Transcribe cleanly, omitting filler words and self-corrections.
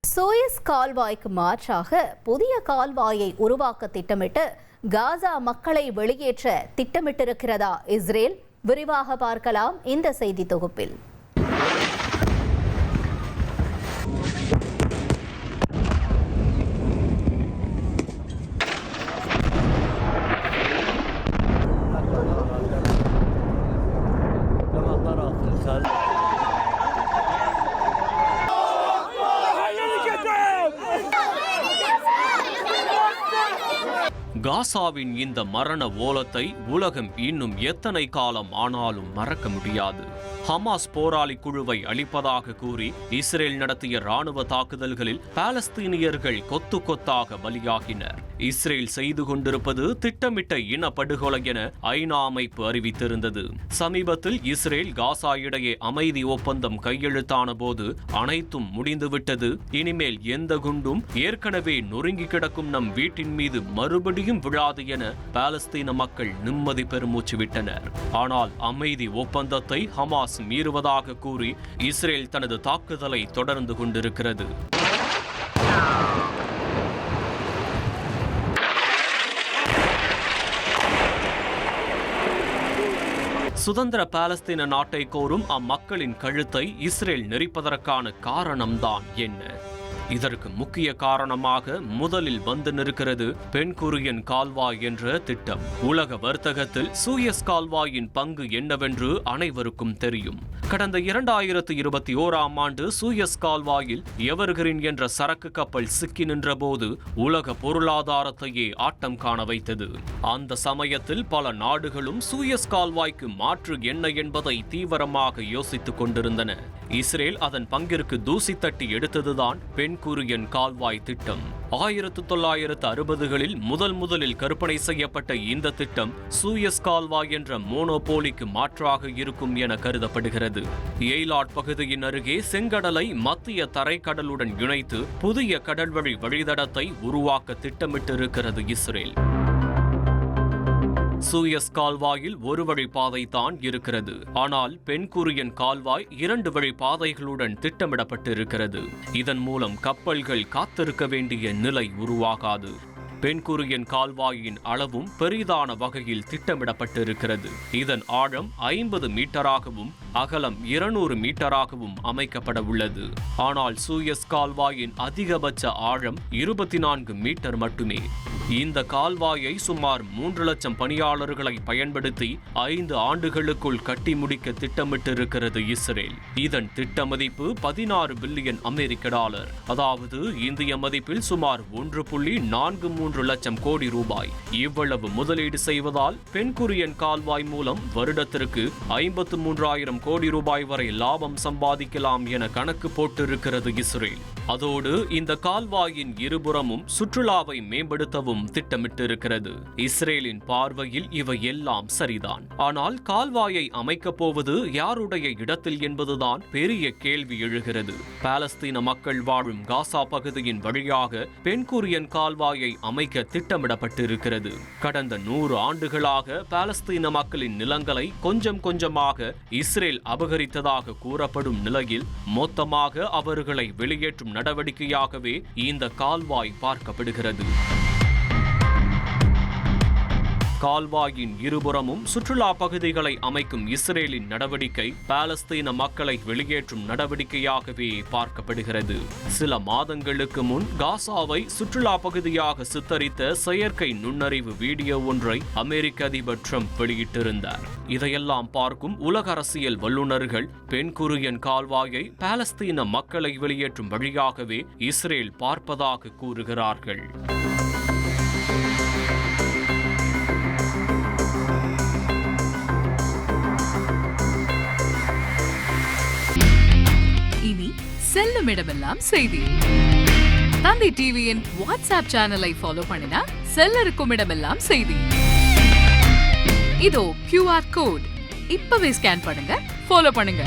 Suez கால்வாய்க்கு மாற்றாக புதிய கால்வாயை உருவாக்க திட்டமிட்டு காசா மக்களை வெளியேற்ற திட்டமிட்டிருக்கிறதா இஸ்ரேல்? விரிவாக பார்க்கலாம் இந்த செய்தி தொகுப்பில். காசாவின் இந்த மரண ஓலத்தை உலகம் இன்னும் எத்தனை காலம் ஆனாலும் மறக்க முடியாது. ஹமாஸ் போராளி குழுவை அழிப்பதாக கூறி இஸ்ரேல் நடத்திய ராணுவ தாக்குதல்களில் பாலஸ்தீனியர்கள் கொத்து கொத்தாக பலியாகினர். இஸ்ரேல் செய்து கொண்டிருப்பது திட்டமிட்ட இனப்படுகொலை என ஐநா அமைப்பு அறிவித்திருந்தது. சமீபத்தில் இஸ்ரேல் காசா இடையே அமைதி ஒப்பந்தம் கையெழுத்தான போது அனைத்தும் முடிந்துவிட்டது, இனிமேல் எந்த குண்டும் ஏற்கனவே நொறுங்கி கிடக்கும் நம் வீட்டின் மீது மறுபடியும் விழாது என பாலஸ்தீன மக்கள் நிம்மதி பெருமூச்சு விட்டனர். ஆனால் அமைதி ஒப்பந்தத்தை ஹமாஸ் மீறுவதாக கூறி இஸ்ரேல் தனது தாக்குதலை தொடர்ந்து கொண்டிருக்கிறது. சுதந்திர பாலஸ்தீன நாட்டை கோரும் அம்மக்களின் கழுத்தை இஸ்ரேல் நெரிப்பதற்கான காரணம்தான் என்ன? இதற்கு முக்கிய காரணமாக முதலில் வந்து நிற்கிறது பென்குரியன் கால்வாய் என்ற திட்டம். உலக வர்த்தகத்தில் சூயஸ் கால்வாயின் பங்கு என்னவென்று அனைவருக்கும் தெரியும். கடந்த 2021ஆம் ஆண்டு சூயஸ் கால்வாயில் எவர்கிரீன் என்ற சரக்கு கப்பல் சிக்கி நின்றபோது உலக பொருளாதாரத்தையே ஆட்டம் காண வைத்தது. அந்த சமயத்தில் பல நாடுகளும் சூயஸ் கால்வாய்க்கு மாற்று என்ன என்பதை தீவிரமாக யோசித்துக் கொண்டிருந்தன. இஸ்ரேல் அதன் பங்கிற்கு தூசி தட்டி எடுத்ததுதான் பென்குரியன் கால்வாய் திட்டம். 1960களில் முதலில் கற்பனை செய்யப்பட்ட இந்த திட்டம் சூயஸ் கால்வாய் என்ற மோனோபோலிக்கு மாற்றாக இருக்கும் என கருதப்படுகிறது. எய்லாட் பகுதியின் அருகே செங்கடலை மத்திய தரைக்கடலுடன் இணைத்து புதிய கடல்வழி வழித்தடத்தை உருவாக்க திட்டமிட்டிருக்கிறது இஸ்ரேல். சூயஸ் கால்வாயில் ஒரு வழி பாதை தான் இருக்கிறது. ஆனால் பென்குரியன் கால்வாய் 2 வழி பாதைகளுடன் திட்டமிடப்பட்டிருக்கிறது. இதன் மூலம் கப்பல்கள் காத்திருக்க வேண்டிய நிலை உருவாகாது. பென்குரியன் கால்வாயின் அளவும் பெரிதான வகையில் திட்டமிடப்பட்டிருக்கிறது. இதன் ஆழம் 50 மீட்டராகவும் அகலம் 200 மீட்டராகவும் அமைக்கப்பட உள்ளது. ஆனால் சூயஸ் கால்வாயின் அதிகபட்ச ஆழம் 24 மீட்டர் மட்டுமே. இந்த கால்வாயை சுமார் 3 லட்சம் பணியாளர்களை பயன்படுத்தி 5 ஆண்டுகளுக்குள் கட்டி முடிக்க திட்டமிட்டிருக்கிறது இஸ்ரேல். இதன் திட்ட மதிப்பு 16 பில்லியன் அமெரிக்க டாலர், அதாவது இந்திய மதிப்பில் சுமார் 1.43 லட்சம் கோடி ரூபாய். இவ்வளவு முதலீடு செய்வதால் பென்குரியன் கால்வாய் மூலம் வருடத்திற்கு 53,000 கோடி ரூபாய் வரை லாபம் சம்பாதிக்கலாம் என கணக்கு போட்டிருக்கிறது இஸ்ரேல். அதோடு இந்த கால்வாயின் இருபுறமும் சுற்றுலாவை மேம்படுத்தவும் திட்டமிட்டிருக்கிறது. இஸ்ரேலின் பார்வையில் இவை எல்லாம் சரிதான். ஆனால் கால்வாயை அமைக்கப் போவது யாருடைய இடத்தில் என்பதுதான் பெரிய கேள்வி எழுகிறது. பாலஸ்தீன மக்கள் வாழும் காசா பகுதியின் வழியாக பென்குரியன் கால்வாயை அமைக்க திட்டமிடப்பட்டிருக்கிறது. கடந்த 100 ஆண்டுகளாக பாலஸ்தீன மக்களின் நிலங்களை கொஞ்சம் கொஞ்சமாக இஸ்ரேல் அபகரித்ததாக கூறப்படும் நிலையில் மொத்தமாக அவர்களை வெளியேற்றும் நடவடிக்கையாகவே இந்த கால்வாய் பார்க்கப்படுகிறது. கால்வாயின் இருபுறமும் சுற்றுலா பகுதிகளை அமைக்கும் இஸ்ரேலின் நடவடிக்கை பாலஸ்தீன மக்களை வெளியேற்றும் நடவடிக்கையாகவே பார்க்கப்படுகிறது. சில மாதங்களுக்கு முன் காசாவை சுற்றுலா பகுதியாக சித்தரித்த செயற்கை நுண்ணறிவு வீடியோ ஒன்றை அமெரிக்க அதிபர் ட்ரம்ப் வெளியிட்டிருந்தார். இதையெல்லாம் பார்க்கும் உலக அரசியல் வல்லுநர்கள் பென்குரியன் கால்வாயை பாலஸ்தீன மக்களை வெளியேற்றும் வழியாகவே இஸ்ரேல் பார்ப்பதாக கூறுகிறார்கள். இனி செல்லும் இடமெல்லாம் செய்தி. தந்தி டிவியின் வாட்ஸ்அப் சேனலை ஃபாலோ பண்ணினா செல்ல இருக்கும் இடமெல்லாம் செய்தி. இதோ QR கோட் இப்பவே ஸ்கேன் பண்ணுங்க, ஃபாலோ பண்ணுங்க.